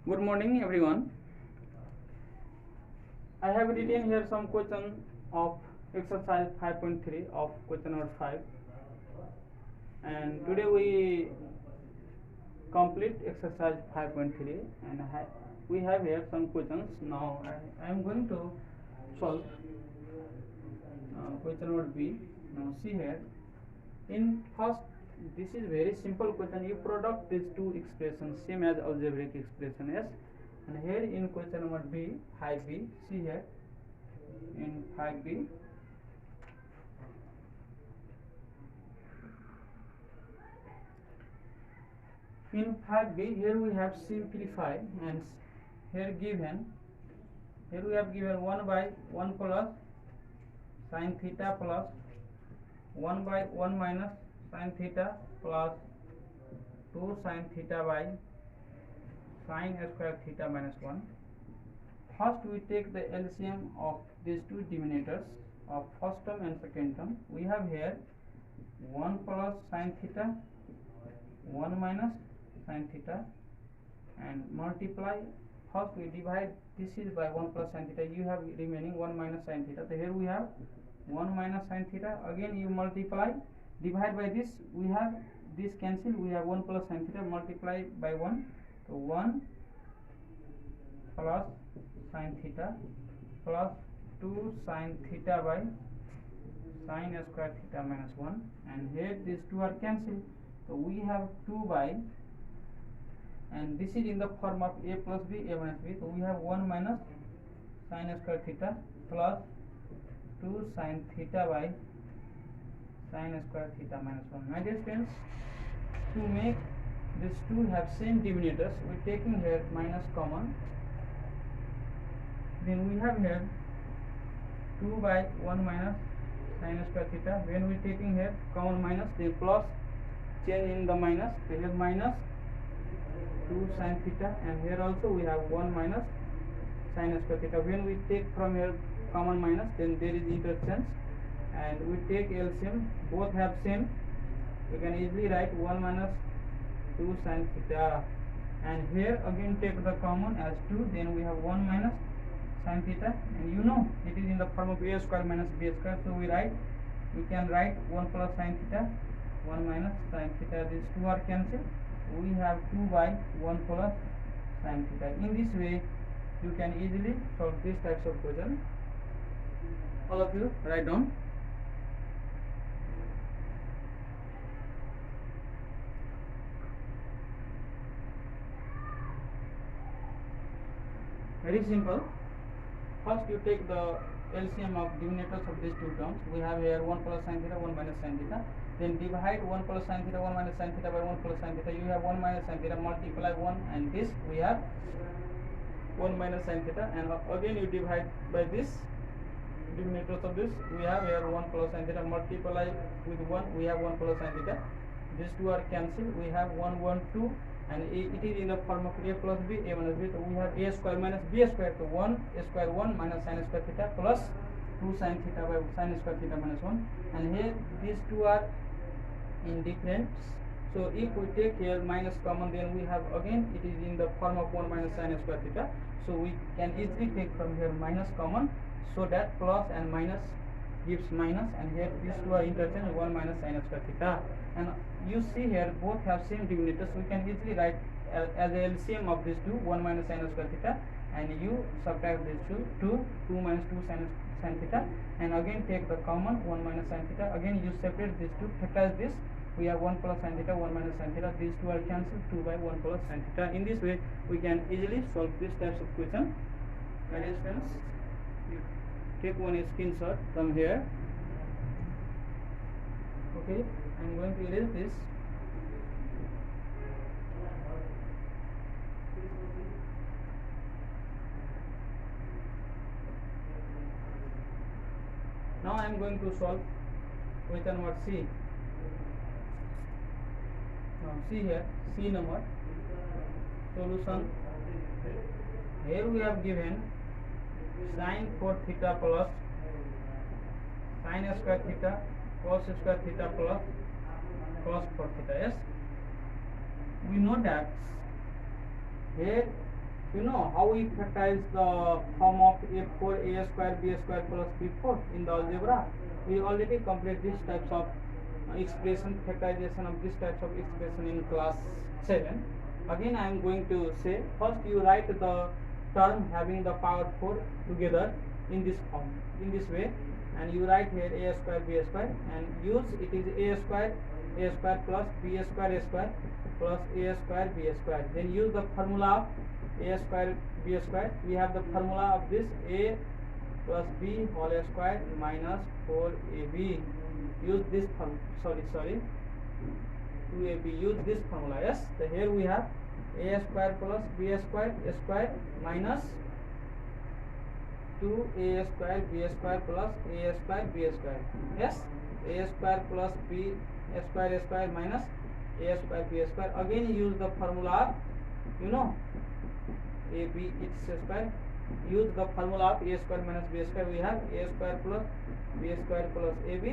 Good morning, everyone. I have written here some question of exercise 5.3 of question number 5, and today we complete exercise 5.3, and we have here some questions. Now I am going to solve question number B. Now see here, in first, this is very simple question. You product these two expressions same as algebraic expression S, and here in question number B, 5B, see here in 5B, in 5B, here we have simplify, and here we have given 1 by 1 plus sin theta plus 1 by 1 minus sin theta plus 2 sin theta by sin square theta minus 1. First we take the LCM of these two denominators of first term and second term. We have here 1 plus sin theta, 1 minus sin theta, and multiply. First we divide this is by 1 plus sin theta, you have remaining 1 minus sin theta. So here we have 1 minus sin theta, again you multiply, divide by this, we have this cancel, we have 1 plus sin theta, multiply by 1, so 1 plus sin theta plus 2 sin theta by sin square theta minus 1, and here these two are cancelled, so we have 2 by, and this is in the form of a plus b, a minus b, so we have 1 minus sin square theta plus 2 sin theta by sin square theta minus 1. My dear friends, to make these two have same denominators, we are taking here minus common, then we have here 2 by 1 minus sin square theta. When we are taking here common minus, then plus, change in the minus, so here minus 2 sin theta, and here also we have 1 minus sin square theta. When we take from here common minus, then there is interchange, and we take LCM, both have same, we can easily write 1 minus 2 sin theta, and here again take the common as 2, then we have 1 minus sin theta, and you know it is in the form of a square minus b square, so we can write 1 plus sin theta, 1 minus sin theta, these two are cancelled, we have 2 by 1 plus sin theta. In this way you can easily solve these types of question. All of you write down. Very simple. First you take the LCM of denominators of these two terms. We have here 1 plus sin theta, 1 minus sin theta. Then divide 1 plus sin theta, 1 minus sin theta by 1 plus sin theta. You have 1 minus sin theta, multiply 1, and this we have 1 minus sin theta, and again you divide by this denominators of this, we have here 1 plus sin theta, multiply with 1, we have 1 plus sin theta, these two are cancelled, we have 1 1 2, and it is in the form of a plus b, a minus b, so we have a square minus b square, so 1 square 1 minus sin square theta plus 2 sin theta by sin square theta minus 1, and here these two are indifferent, so if we take here minus common, then we have again it is in the form of 1 minus sin square theta, so we can easily take from here minus common, so that plus and minus gives minus, and here these two are interchange, 1 minus sin square theta, and you see here both have same denominators, we can easily write as a LCM of these two 1 minus sin square theta, and you subtract these two 2 minus 2 sin theta, and again take the common 1 minus sin theta, again you separate these two, factorize this, we have 1 plus sin theta, 1 minus sin theta, these two are cancelled, 2 by 1 plus sin theta. In this way we can easily solve these types of question. My dear friends, you take one screenshot from here. Okay, I am going to erase this. Now I am going to solve question number C. Now see here, C number solution. Here we have given sin 4 theta plus sin square theta cos square theta plus cos 4 theta. Yes, we know that here You know how we factorize the form of a4 a square b square plus b4 in the algebra? We already completed these types of expression, factorization of these types of expression in class 7. Again I am going to say, first you write the term having the power 4 together in this form, in this way, and you write here a square b square and use it is a square plus b square plus a square b square. Then use the formula of a square b square. We have the formula of this a plus b whole square minus 4ab. Use this 2ab. Use this formula. Yes, so here we have a square plus b square minus 2a square b square plus a square b square. Yes, a square plus b square minus a square b square. Again use the formula of ab its square. Use the formula of a square minus b square. We have a square plus b square plus ab,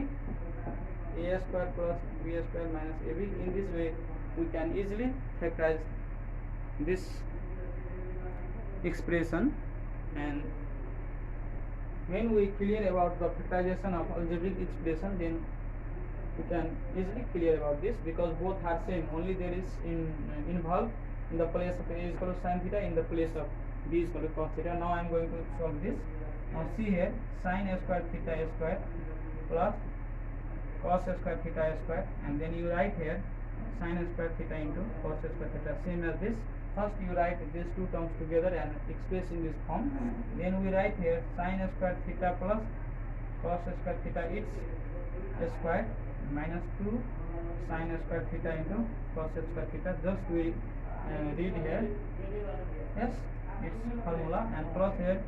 a square plus b square minus ab. In this way we can easily factorize this expression, and when we clear about the factorization of algebraic expression, then we can easily clear about this, because both are same, only there is involved in the place of a is equal to sin theta, in the place of b is equal to cos theta. Now I am going to solve this. Now see here, sin a square theta a square plus cos a square theta a square, and then you write here sin a square theta into cos a square theta, same as this. First you write these two terms together and express in this form. Then we write here sin a square theta plus cos a square theta its a square minus 2 sin a square theta into cos a square theta. Just we read here, yes, its formula, and plus here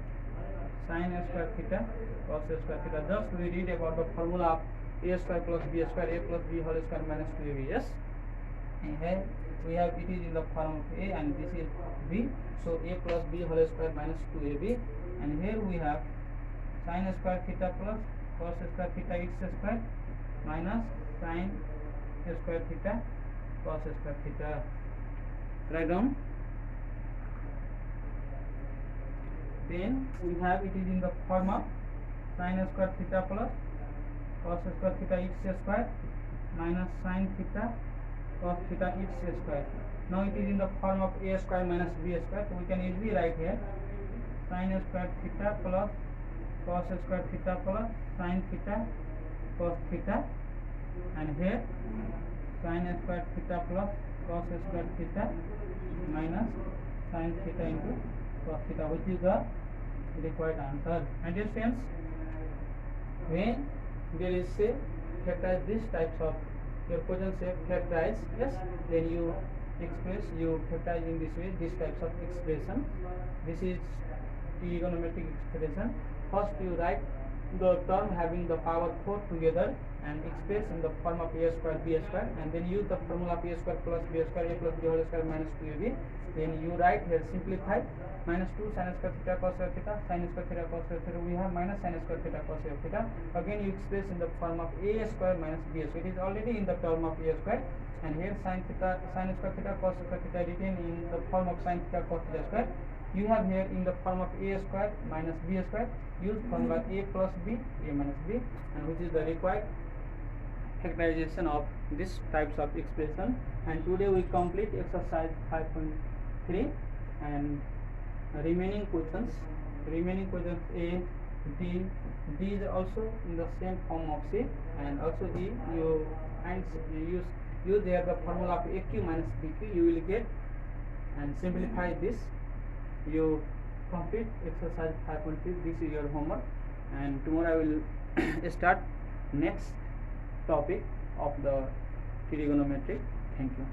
sin a square theta cos a square theta. Just we read about the formula of a square plus b square, a plus b whole square minus 2ab. Yes, and here we have it is in the form of a and this is b, so a plus b whole square minus 2ab, and here we have sin a square theta plus cos a square theta its square minus sin a square theta cos a square theta. Write down. Then we have it is in the form of sin a square theta plus cos a square theta its square minus sin theta cos theta its square. Now it is in the form of a square minus b square, so we can easily write here sin a square theta plus cos a square theta plus sin theta cos theta, and here sin a square theta plus cos a square theta minus sin theta into cos theta, which is the required answer. And dear friends, when there is say factorize these types of, your question say factorize, yes, then you express, you factorize in this way these types of expression. This is trigonometric expression. First you write the term having the power 4 together and express in the form of a square b square, and then use the formula of a square plus b square, a plus b whole square minus 2ab. Then you write here simplify minus 2 sin square theta cos square theta, sin square theta cos square theta, we have minus sin square theta cos square theta. Again you express in the form of a square minus b square. It is already in the term of a square, and here sin square theta cos square theta written in the form of sin theta cos theta square. You have here in the form of a square minus b square. Use formula a plus b, a minus b, and which is the required factorization of these types of expression. And today we complete exercise 5.3 and remaining questions A, D is also in the same form of C, and also E you and use there the formula of AQ minus BQ you will get, and simplify this. You complete exercise 5.3. This is your homework, and tomorrow I will start next topic of the trigonometry. Thank you.